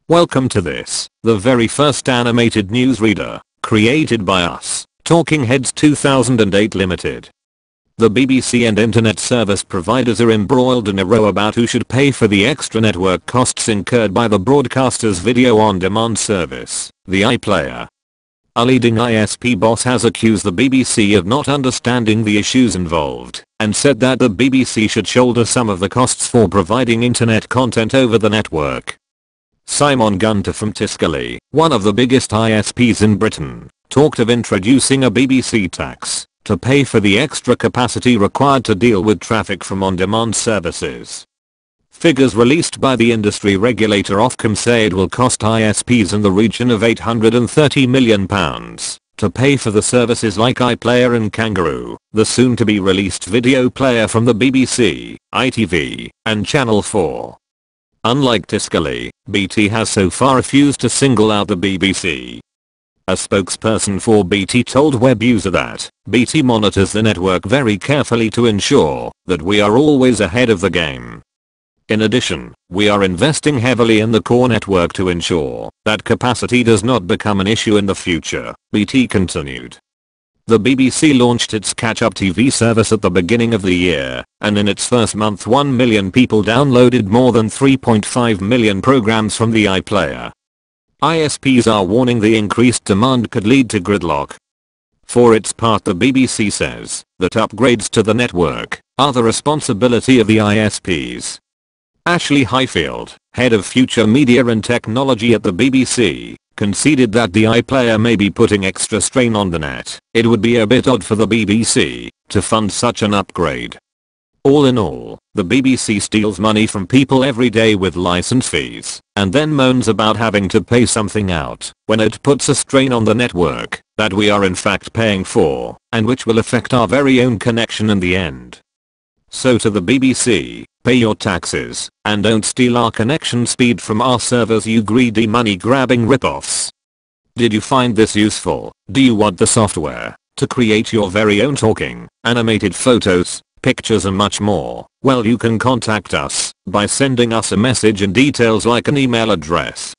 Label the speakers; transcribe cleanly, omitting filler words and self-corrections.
Speaker 1: Welcome to this, the very first animated newsreader, created by us, Talking Heads 2008 Limited. The BBC and internet service providers are embroiled in a row about who should pay for the extra network costs incurred by the broadcaster's video on demand service, the iPlayer. A leading ISP boss has accused the BBC of not understanding the issues involved, and said that the BBC should shoulder some of the costs for providing internet content over the network. Simon Gunter from Tiscali, one of the biggest ISPs in Britain, talked of introducing a BBC tax to pay for the extra capacity required to deal with traffic from on-demand services. Figures released by the industry regulator Ofcom say it will cost ISPs in the region of £830 million to pay for the services like iPlayer and Kangaroo, the soon-to-be released video player from the BBC, ITV, and Channel 4. Unlike Tiscali, BT has so far refused to single out the BBC. A spokesperson for BT told web user that BT monitors the network very carefully to ensure that we are always ahead of the game. In addition, we are investing heavily in the core network to ensure that capacity does not become an issue in the future, BT continued. The BBC launched its catch-up TV service at the beginning of the year, and in its first month 1 million people downloaded more than 3.5 million programs from the iPlayer. ISPs are warning the increased demand could lead to gridlock. For its part, the BBC says that upgrades to the network are the responsibility of the ISPs. Ashley Highfield, head of future media and technology at the BBC, conceded that the iPlayer may be putting extra strain on the net. It would be a bit odd for the BBC to fund such an upgrade. All in all, the BBC steals money from people every day with license fees, and then moans about having to pay something out when it puts a strain on the network that we are in fact paying for, and which will affect our very own connection in the end. So to the BBC, pay your taxes, and don't steal our connection speed from our servers, you greedy money grabbing ripoffs. Did you find this useful? Do you want the software to create your very own talking, animated photos, pictures and much more? Well, you can contact us by sending us a message and details like an email address,